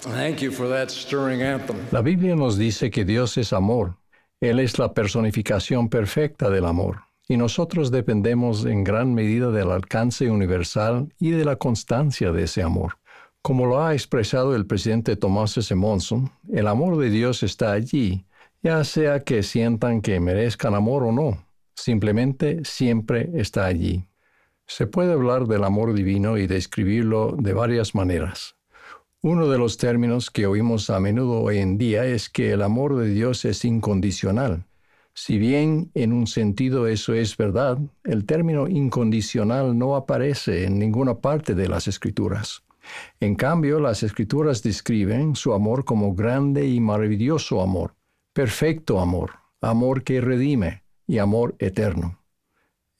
Thank you for that stirring anthem. La Biblia nos dice que Dios es amor. Él es la personificación perfecta del amor, y nosotros dependemos en gran medida del alcance universal y de la constancia de ese amor. Como lo ha expresado el presidente Thomas S. Monson, el amor de Dios está allí, ya sea que sientan que merezcan amor o no. Simplemente siempre está allí. Se puede hablar del amor divino y describirlo de varias maneras. Uno de los términos que oímos a menudo hoy en día es que el amor de Dios es incondicional. Si bien en un sentido eso es verdad, el término incondicional no aparece en ninguna parte de las Escrituras. En cambio, las Escrituras describen su amor como grande y maravilloso amor, perfecto amor, amor que redime y amor eterno.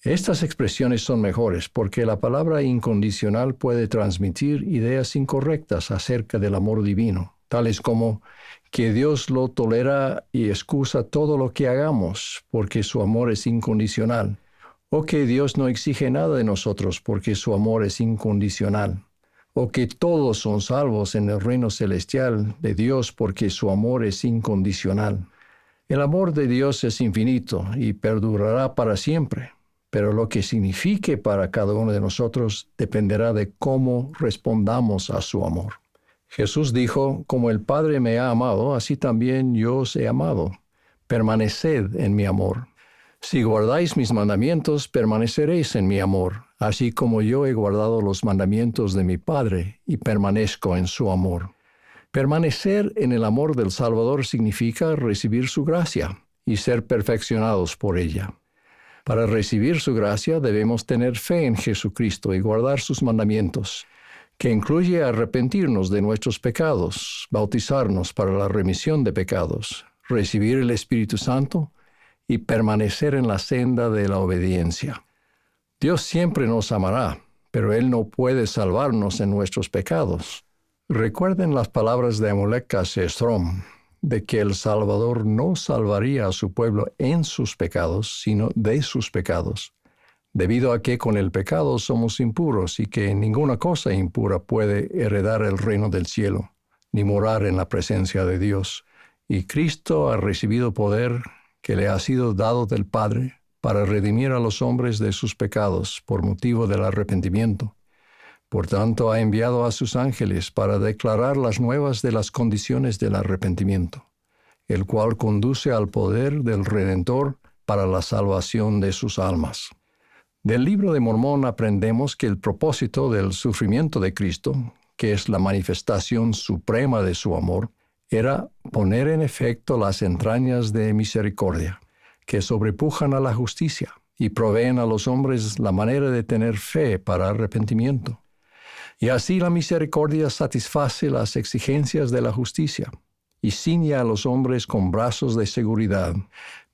Estas expresiones son mejores porque la palabra incondicional puede transmitir ideas incorrectas acerca del amor divino, tales como que Dios lo tolera y excusa todo lo que hagamos porque su amor es incondicional, o que Dios no exige nada de nosotros porque su amor es incondicional, o que todos son salvos en el reino celestial de Dios porque su amor es incondicional. El amor de Dios es infinito y perdurará para siempre. Pero lo que signifique para cada uno de nosotros dependerá de cómo respondamos a su amor. Jesús dijo, como el Padre me ha amado, así también yo os he amado. Permaneced en mi amor. Si guardáis mis mandamientos, permaneceréis en mi amor, así como yo he guardado los mandamientos de mi Padre y permanezco en su amor. Permanecer en el amor del Salvador significa recibir su gracia y ser perfeccionados por ella. Para recibir su gracia debemos tener fe en Jesucristo y guardar sus mandamientos, que incluye arrepentirnos de nuestros pecados, bautizarnos para la remisión de pecados, recibir el Espíritu Santo y permanecer en la senda de la obediencia. Dios siempre nos amará, pero Él no puede salvarnos en nuestros pecados. Recuerden las palabras de Amalek Sestrom, de que el Salvador no salvaría a su pueblo en sus pecados, sino de sus pecados, debido a que con el pecado somos impuros y que ninguna cosa impura puede heredar el reino del cielo, ni morar en la presencia de Dios. Y Cristo ha recibido poder que le ha sido dado del Padre para redimir a los hombres de sus pecados por motivo del arrepentimiento. Por tanto, ha enviado a sus ángeles para declarar las nuevas de las condiciones del arrepentimiento, el cual conduce al poder del Redentor para la salvación de sus almas. Del Libro de Mormón aprendemos que el propósito del sufrimiento de Cristo, que es la manifestación suprema de su amor, era poner en efecto las entrañas de misericordia, que sobrepujan a la justicia y proveen a los hombres la manera de tener fe para arrepentimiento. Y así la misericordia satisface las exigencias de la justicia y ciñe a los hombres con brazos de seguridad,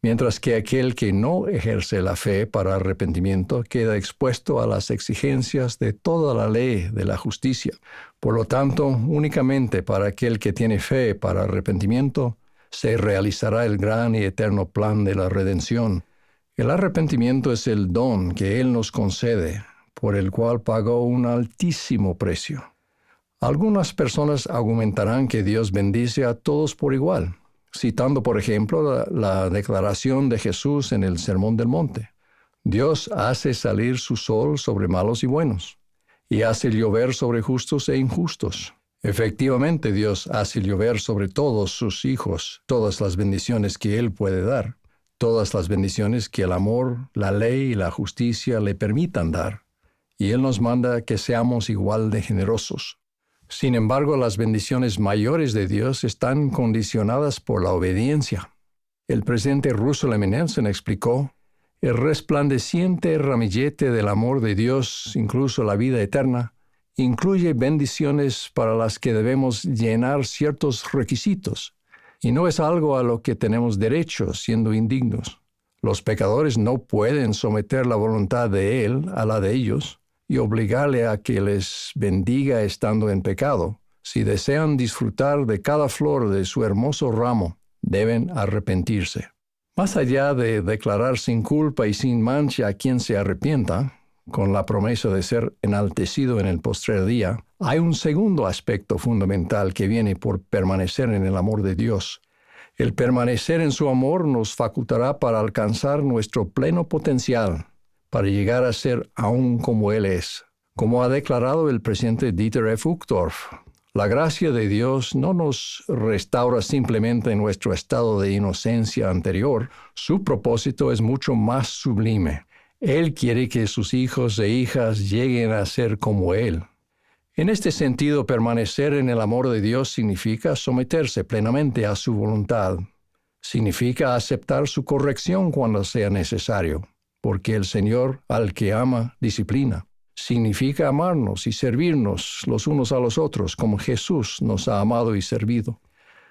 mientras que aquel que no ejerce la fe para arrepentimiento queda expuesto a las exigencias de toda la ley de la justicia. Por lo tanto, únicamente para aquel que tiene fe para arrepentimiento se realizará el gran y eterno plan de la redención. El arrepentimiento es el don que Él nos concede, por el cual pagó un altísimo precio. Algunas personas argumentarán que Dios bendice a todos por igual, citando, por ejemplo, la declaración de Jesús en el Sermón del Monte. Dios hace salir su sol sobre malos y buenos, y hace llover sobre justos e injustos. Efectivamente, Dios hace llover sobre todos sus hijos todas las bendiciones que Él puede dar, todas las bendiciones que el amor, la ley y la justicia le permitan dar. Y Él nos manda que seamos igual de generosos. Sin embargo, las bendiciones mayores de Dios están condicionadas por la obediencia. El presidente Russell M. Nelson explicó, el resplandeciente ramillete del amor de Dios, incluso la vida eterna, incluye bendiciones para las que debemos llenar ciertos requisitos, y no es algo a lo que tenemos derecho siendo indignos. Los pecadores no pueden someter la voluntad de Él a la de ellos, y obligarle a que les bendiga estando en pecado. Si desean disfrutar de cada flor de su hermoso ramo, deben arrepentirse. Más allá de declarar sin culpa y sin mancha a quien se arrepienta, con la promesa de ser enaltecido en el postrer día, hay un segundo aspecto fundamental que viene por permanecer en el amor de Dios. El permanecer en su amor nos facultará para alcanzar nuestro pleno potencial, para llegar a ser aún como Él es. Como ha declarado el presidente Dieter F. Uchtdorf, la gracia de Dios no nos restaura simplemente en nuestro estado de inocencia anterior. Su propósito es mucho más sublime. Él quiere que sus hijos e hijas lleguen a ser como Él. En este sentido, permanecer en el amor de Dios significa someterse plenamente a su voluntad. Significa aceptar su corrección cuando sea necesario, porque el Señor al que ama disciplina. Significa amarnos y servirnos los unos a los otros como Jesús nos ha amado y servido.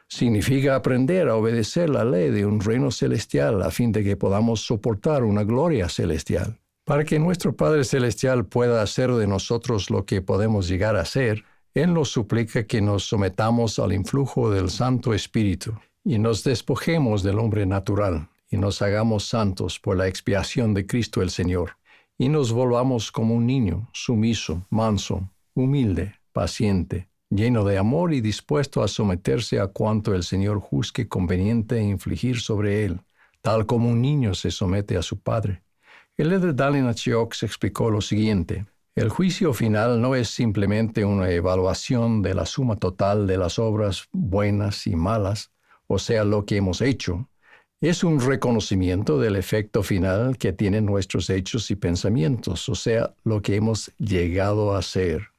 Significa aprender a obedecer la ley de un reino celestial a fin de que podamos soportar una gloria celestial. Para que nuestro Padre Celestial pueda hacer de nosotros lo que podemos llegar a ser, Él nos suplica que nos sometamos al influjo del Santo Espíritu y nos despojemos del hombre natural y nos hagamos santos por la expiación de Cristo el Señor. Y nos volvamos como un niño, sumiso, manso, humilde, paciente, lleno de amor y dispuesto a someterse a cuanto el Señor juzgue conveniente infligir sobre él, tal como un niño se somete a su padre. El líder Dallin H. Oaks explicó lo siguiente: el juicio final no es simplemente una evaluación de la suma total de las obras buenas y malas, o sea, lo que hemos hecho. Es un reconocimiento del efecto final que tienen nuestros hechos y pensamientos, o sea, lo que hemos llegado a ser.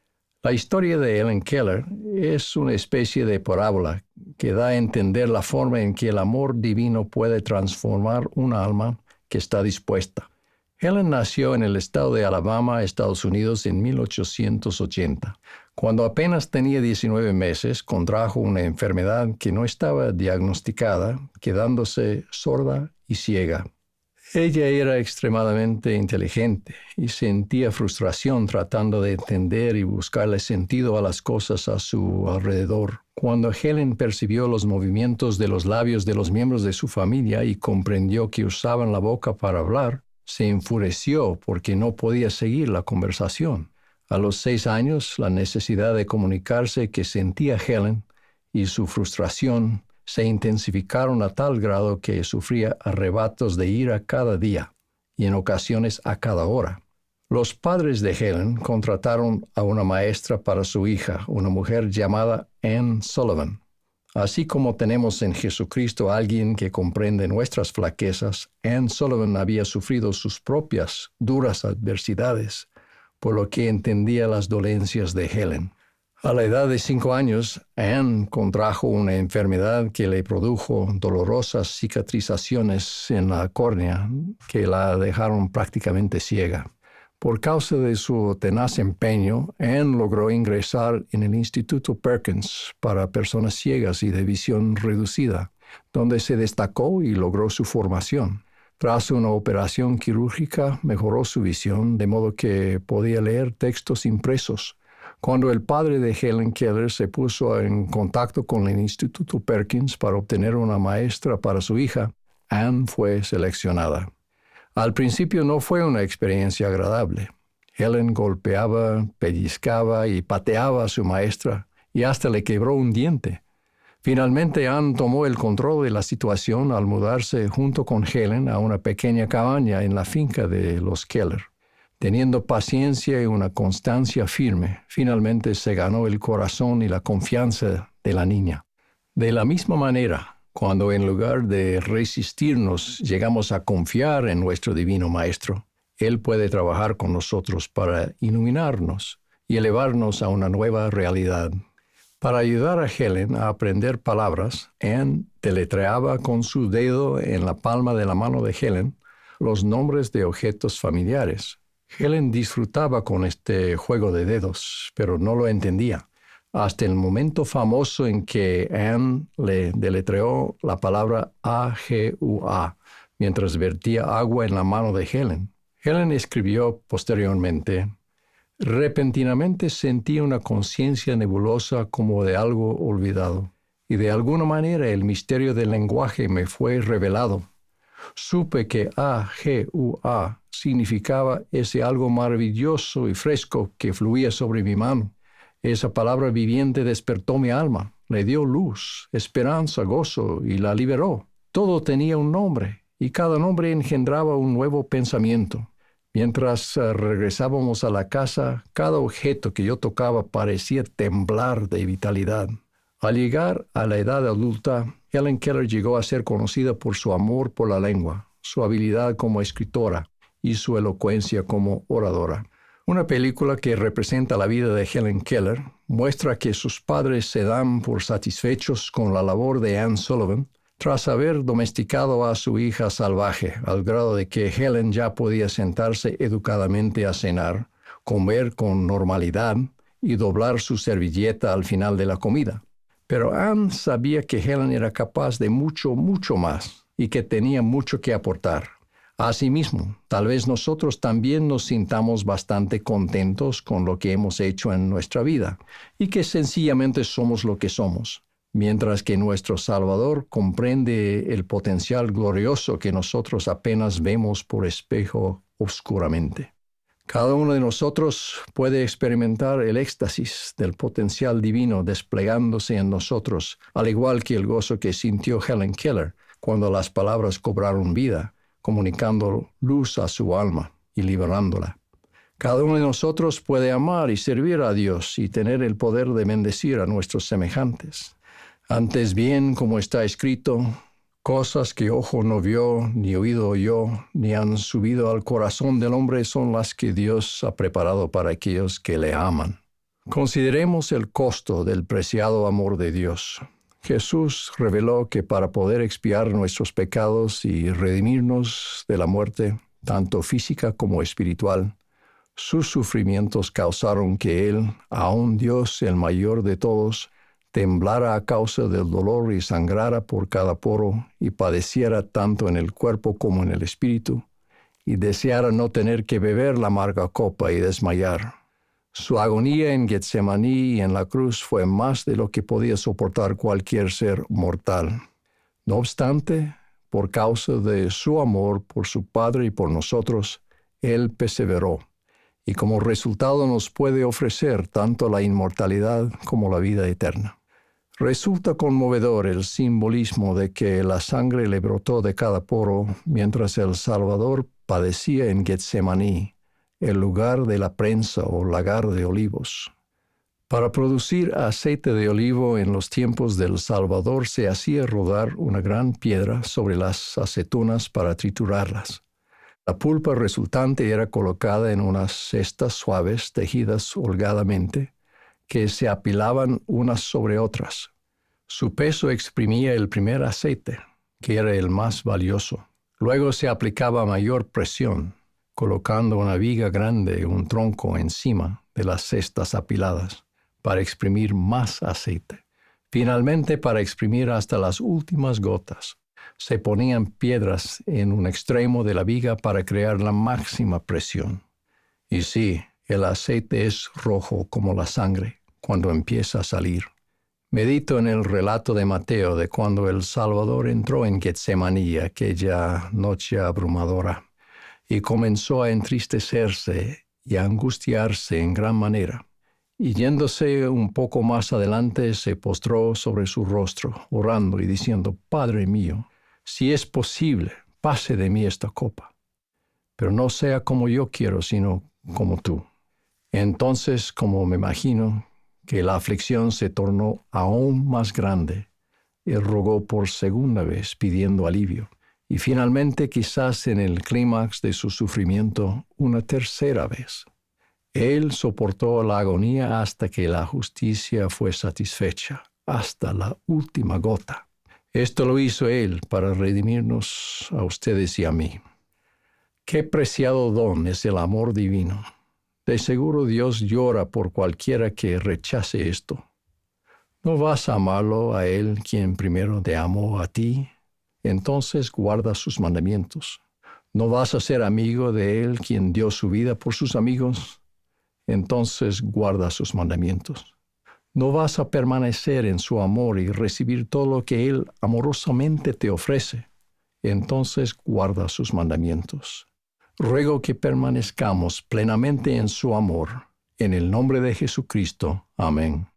La historia de Helen Keller es una especie de parábola que da a entender la forma en que el amor divino puede transformar un alma que está dispuesta. Helen nació en el estado de Alabama, Estados Unidos, en 1880. Cuando apenas tenía 19 meses, contrajo una enfermedad que no estaba diagnosticada, quedándose sorda y ciega. Ella era extremadamente inteligente y sentía frustración tratando de entender y buscarle sentido a las cosas a su alrededor. Cuando Helen percibió los movimientos de los labios de los miembros de su familia y comprendió que usaban la boca para hablar, se enfureció porque no podía seguir la conversación. A los 6 años, la necesidad de comunicarse que sentía Helen y su frustración se intensificaron a tal grado que sufría arrebatos de ira cada día y en ocasiones a cada hora. Los padres de Helen contrataron a una maestra para su hija, una mujer llamada Anne Sullivan. Así como tenemos en Jesucristo a alguien que comprende nuestras flaquezas, Anne Sullivan había sufrido sus propias duras adversidades, por lo que entendía las dolencias de Helen. A la edad de 5 años, Anne contrajo una enfermedad que le produjo dolorosas cicatrizaciones en la córnea que la dejaron prácticamente ciega. Por causa de su tenaz empeño, Anne logró ingresar en el Instituto Perkins para personas ciegas y de visión reducida, donde se destacó y logró su formación. Tras una operación quirúrgica, mejoró su visión, de modo que podía leer textos impresos. Cuando el padre de Helen Keller se puso en contacto con el Instituto Perkins para obtener una maestra para su hija, Anne fue seleccionada. Al principio no fue una experiencia agradable. Helen golpeaba, pellizcaba y pateaba a su maestra y hasta le quebró un diente. Finalmente, Anne tomó el control de la situación al mudarse junto con Helen a una pequeña cabaña en la finca de los Keller. Teniendo paciencia y una constancia firme, finalmente se ganó el corazón y la confianza de la niña. De la misma manera, cuando en lugar de resistirnos llegamos a confiar en nuestro Divino Maestro, Él puede trabajar con nosotros para iluminarnos y elevarnos a una nueva realidad. Para ayudar a Helen a aprender palabras, Anne deletreaba con su dedo en la palma de la mano de Helen los nombres de objetos familiares. Helen disfrutaba con este juego de dedos, pero no lo entendía, hasta el momento famoso en que Anne le deletreó la palabra AGUA mientras vertía agua en la mano de Helen. Helen escribió posteriormente: repentinamente sentí una conciencia nebulosa como de algo olvidado, y de alguna manera el misterio del lenguaje me fue revelado. Supe que AGUA significaba ese algo maravilloso y fresco que fluía sobre mi mano. Esa palabra viviente despertó mi alma, le dio luz, esperanza, gozo y la liberó. Todo tenía un nombre y cada nombre engendraba un nuevo pensamiento. Mientras regresábamos a la casa, cada objeto que yo tocaba parecía temblar de vitalidad. Al llegar a la edad adulta, Helen Keller llegó a ser conocida por su amor por la lengua, su habilidad como escritora y su elocuencia como oradora. Una película que representa la vida de Helen Keller muestra que sus padres se dan por satisfechos con la labor de Anne Sullivan tras haber domesticado a su hija salvaje, al grado de que Helen ya podía sentarse educadamente a cenar, comer con normalidad y doblar su servilleta al final de la comida. Pero Anne sabía que Helen era capaz de mucho, mucho más y que tenía mucho que aportar. Asimismo, tal vez nosotros también nos sintamos bastante contentos con lo que hemos hecho en nuestra vida y que sencillamente somos lo que somos, mientras que nuestro Salvador comprende el potencial glorioso que nosotros apenas vemos por espejo oscuramente. Cada uno de nosotros puede experimentar el éxtasis del potencial divino desplegándose en nosotros, al igual que el gozo que sintió Helen Keller cuando las palabras cobraron vida, comunicando luz a su alma y liberándola. Cada uno de nosotros puede amar y servir a Dios y tener el poder de bendecir a nuestros semejantes. Antes bien, como está escrito, cosas que ojo no vio, ni oído oyó, ni han subido al corazón del hombre son las que Dios ha preparado para aquellos que le aman. Consideremos el costo del preciado amor de Dios. Jesús reveló que para poder expiar nuestros pecados y redimirnos de la muerte, tanto física como espiritual, sus sufrimientos causaron que Él, aun Dios el mayor de todos, temblara a causa del dolor y sangrara por cada poro y padeciera tanto en el cuerpo como en el espíritu, y deseara no tener que beber la amarga copa y desmayar. Su agonía en Getsemaní y en la cruz fue más de lo que podía soportar cualquier ser mortal. No obstante, por causa de su amor por su Padre y por nosotros, Él perseveró, y como resultado nos puede ofrecer tanto la inmortalidad como la vida eterna. Resulta conmovedor el simbolismo de que la sangre le brotó de cada poro mientras el Salvador padecía en Getsemaní, el lugar de la prensa o lagar de olivos. Para producir aceite de olivo en los tiempos del Salvador se hacía rodar una gran piedra sobre las aceitunas para triturarlas. La pulpa resultante era colocada en unas cestas suaves tejidas holgadamente, que se apilaban unas sobre otras. Su peso exprimía el primer aceite, que era el más valioso. Luego se aplicaba mayor presión, colocando una viga grande, un tronco encima de las cestas apiladas, para exprimir más aceite. Finalmente, para exprimir hasta las últimas gotas, se ponían piedras en un extremo de la viga para crear la máxima presión. Y sí, el aceite es rojo como la sangre cuando empieza a salir. Medito en el relato de Mateo de cuando el Salvador entró en Getsemaní aquella noche abrumadora y comenzó a entristecerse y a angustiarse en gran manera. Y yéndose un poco más adelante, se postró sobre su rostro, orando y diciendo: Padre mío, si es posible, pase de mí esta copa, pero no sea como yo quiero, sino como tú. Entonces, como me imagino que la aflicción se tornó aún más grande, él rogó por segunda vez, pidiendo alivio. Y finalmente, quizás en el clímax de su sufrimiento, una tercera vez. Él soportó la agonía hasta que la justicia fue satisfecha, hasta la última gota. Esto lo hizo Él para redimirnos a ustedes y a mí. Qué preciado don es el amor divino. De seguro Dios llora por cualquiera que rechace esto. ¿No vas a amarlo a Él quien primero te amó a ti? Entonces guarda sus mandamientos. ¿No vas a ser amigo de Él quien dio su vida por sus amigos? Entonces guarda sus mandamientos. ¿No vas a permanecer en su amor y recibir todo lo que Él amorosamente te ofrece? entonces guarda sus mandamientos. Ruego que permanezcamos plenamente en su amor. En el nombre de Jesucristo. Amén.